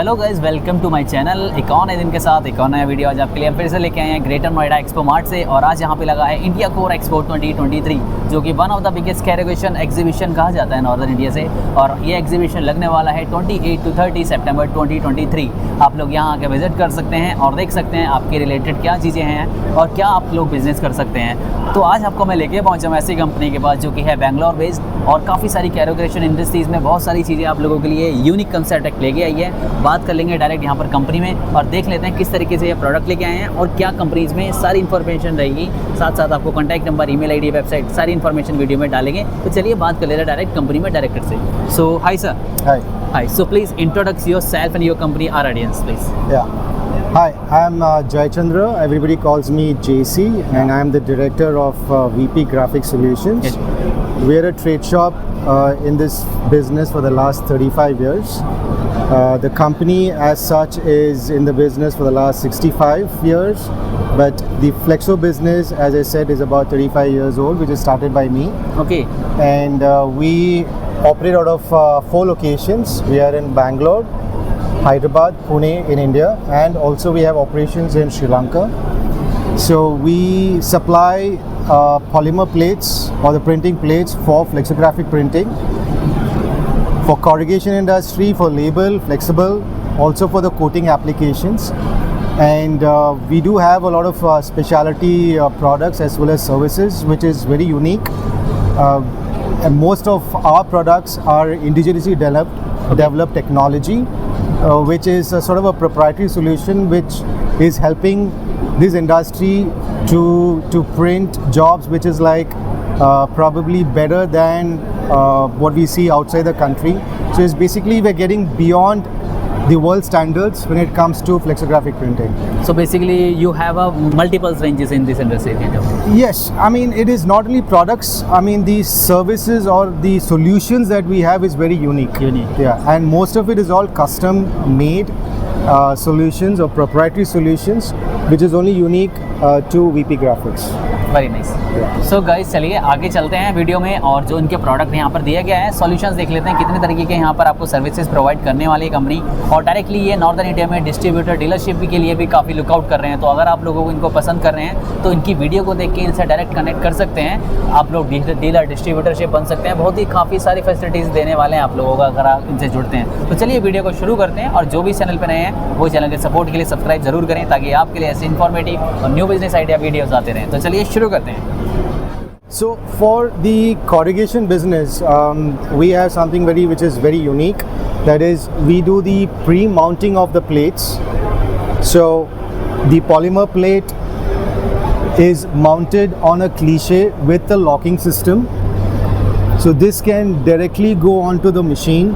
Hello guys, welcome to my channel. एक और नए दिन के साथ एक और नया वीडियो आज आपके लिए हम फिर से लेके आए हैं ग्रेटर नोएडा एक्सपो मार्ट से। और आज यहाँ पे लगा है इंडिया कोर एक्सपो 2023, जो कि one of the biggest corrugation exhibition कहा जाता है नॉर्दर्न इंडिया से। और ये एग्जीबिशन लगने वाला है 28 to 30 सितंबर 2023। आप लोग यहाँ आके विजिट कर सकते हैं और देख सकते हैं आपके रिलेटेड क्या चीज़ें हैं और क्या आप लोग बिजनेस कर सकते हैं। तो आज आपको मैं लेके पहुँचा हूँ ऐसी कंपनी के पास जो कि है बेंगलोर बेस्ड, और काफ़ी सारी कैरेगेशन इंडस्ट्रीज़ में बहुत सारी चीज़ें आप लोगों के लिए यूनिक कंसेप्ट लेके आई है। बात कर लेंगे डायरेक्ट यहाँ पर कंपनी में और देख लेते हैं किस तरीके से ये प्रोडक्ट लेके आए हैं और क्या कंपनीज में सारी इन्फॉर्मेशन रहेगी। साथ साथ आपको contact number, email ID, website सारी इन्फॉर्मेशन वीडियो में डालेंगे। तो चलिए बात कर लेते हैं डायरेक्ट कंपनी में डायरेक्टर से। So hi sir. Hi, so please introduce yourself and your company our audience please. Hi, I'm Jai Chandra. Everybody calls me JC, and I'm the director of VP Graphic Solutions. Yes. We're a trade shop in this business for the last 35 years. The company as such is in the business for the last 65 years, but the flexo business, as I said, is about 35 years old, which is started by me. Okay. And we operate out of 4 locations. We are in Bangalore, Hyderabad, Pune in India, and also we have operations in Sri Lanka. So we supply polymer plates or the printing plates for flexographic printing, for corrugation industry, for label, flexible, also for the coating applications. And we do have a lot of specialty products as well as services, which is very unique. And most of our products are indigenously developed technology, which is a sort of a proprietary solution which is helping this industry to print jobs which is like probably better than what we see outside the country. So it's basically we're getting beyond the world standards when it comes to flexographic printing. So basically you have multiple ranges in this industry. Yes, I mean it is not only products, I mean the services or the solutions that we have is very unique. Yeah, and most of it is all custom made solutions or proprietary solutions, which is only unique to VP Graphics. Very nice. So guys, चलिए आगे चलते हैं video में और जो इनके product यहाँ पर दिया गया है सॉल्यूशंस देख लेते हैं कितने तरीके के यहाँ पर आपको सर्विसेज प्रोवाइड करने वाली है कंपनी। और डायरेक्टली ये नॉर्दर्न इंडिया में डिस्ट्रीब्यूटर डीलरशिप के लिए भी काफ़ी लुकआउट कर रहे हैं। तो अगर आप लोगों को इनको पसंद कर रहे हैं तो इनकी वीडियो को देख के इनसे डायरेक्ट कनेक्ट कर सकते हैं। आप लोग डीलर डिस्ट्रीब्यूटरशिप बन सकते हैं। बहुत ही काफ़ी सारी फैसिलिटीज़ देने वाले हैं आप लोगों को अगर आप इनसे जुड़ते हैं। तो चलिए वीडियो को शुरू करते हैं और जो भी चैनल पर नए हैं वो चैनल के सपोर्ट के लिए सब्सक्राइब जरूर करें ताकि आपके लिए ऐसे इन्फॉर्मेटिव और न्यू बिजनेस आइडिया वीडियोज़ आते रहें। तो चलिए शुरू करते हैं। So for the corrugation business, we have something which is very unique. That is, we do the pre-mounting of the plates. So the polymer plate is mounted on a cliche with the locking system. So this can directly go onto the machine,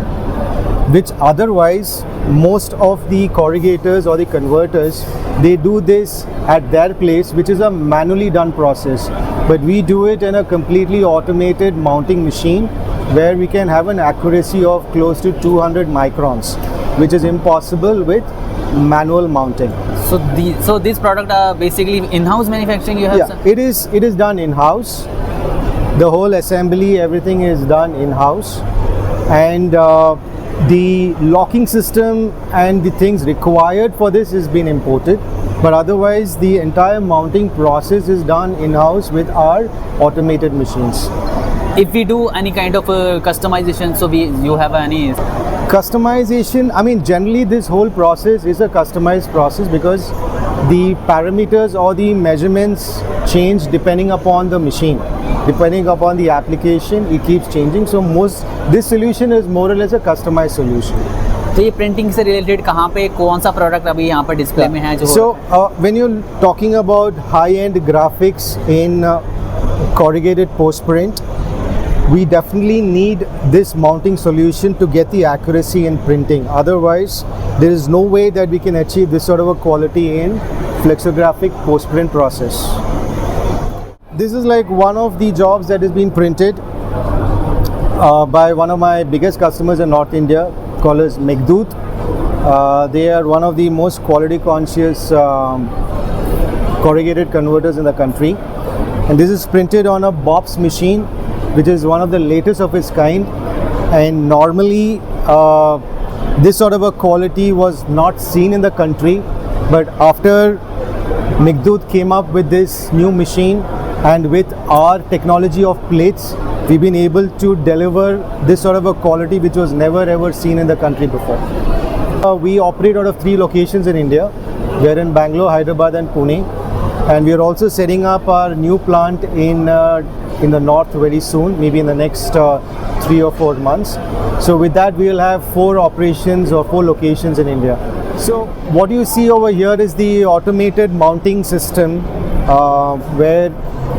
which otherwise most of the corrugators or the converters, they do this at their place, which is a manually done process. But we do it in a completely automated mounting machine where we can have an accuracy of close to 200 microns, which is impossible with manual mounting. So this product are basically in-house manufacturing you have? Yeah, it is done in-house. The whole assembly, everything is done in-house. And the locking system and the things required for this has been imported. But otherwise, the entire mounting process is done in-house with our automated machines. If we do any kind of customization, so you have any customization? I mean, generally this whole process is a customized process because the parameters or the measurements change depending upon the machine, depending upon the application. It keeps changing. So this solution is more or less a customized solution. तो ये printing से related कहाँ पे कौन सा product अभी यहाँ पर डिस्प्ले में है जो? So when you're talking about high-end graphics in corrugated post print, we definitely need this mounting solution to get the accuracy in printing. Otherwise, there is no way that we can achieve this sort of a quality in flexographic post print process. This is like one of the jobs that has been printed by one of my biggest customers in North India, called as Megdoot. They are one of the most quality conscious corrugated converters in the country, and this is printed on a BOPS machine, which is one of the latest of its kind. And normally This sort of a quality was not seen in the country, but after Meghdut came up with this new machine and with our technology of plates, we've been able to deliver this sort of a quality which was never ever seen in the country before. We operate out of 3 locations in India. We're in Bangalore, Hyderabad and Pune, and we are also setting up our new plant in the north very soon, maybe in the next 3 or 4 months. So with that we will have 4 operations or 4 locations in India. So what you see over here is the automated mounting system, where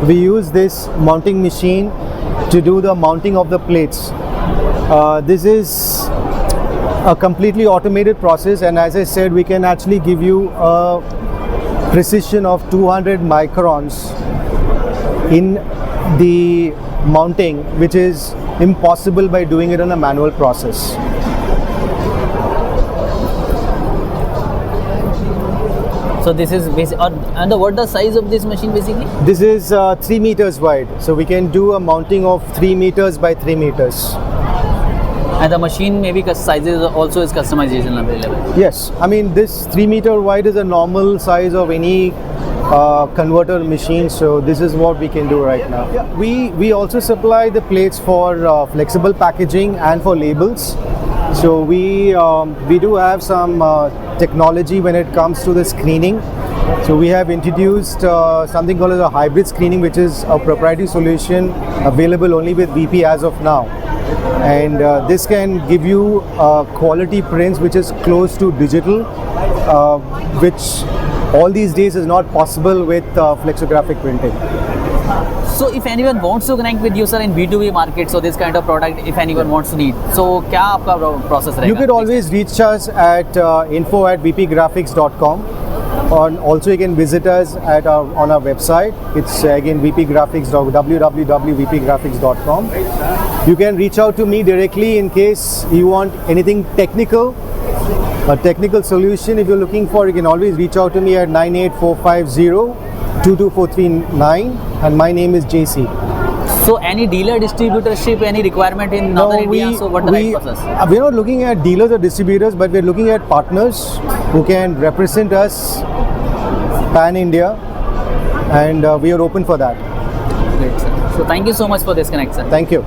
we use this mounting machine to do the mounting of the plates. This is a completely automated process, and as I said, we can actually give you a precision of 200 microns in the mounting, which is impossible by doing it in a manual process. So this is basic, and what the size of this machine basically? This is 3 meters wide, so we can do a mounting of 3 meters by 3 meters. And the machine maybe sizes also is customization available. Yes, I mean this 3 meter wide is a normal size of any converter machine, so this is what we can do right now. Yeah, we also supply the plates for flexible packaging and for labels. So we do have some technology when it comes to the screening. So we have introduced something called as a hybrid screening, which is a proprietary solution available only with VP as of now. And this can give you quality prints which is close to digital, which all these days is not possible with flexographic printing. So if anyone wants to connect with you, sir, in B2B market, so this kind of product, if anyone wants to need, so क्या आपका process रहेगा? You could always reach us at info@vpgraphics.com, or also you can visit us on our website. It's again www.vpgraphics.com. You can reach out to me directly in case you want anything technical, a technical solution. If you're looking for, you can always reach out to me at 98450-22439, and my name is JC. So any dealer distributorship, any requirement in Northern India? So what the right process? We're not looking at dealers or distributors, but we're looking at partners who can represent us pan India, and we are open for that. Great, sir. So thank you so much for this connect, sir. Thank you.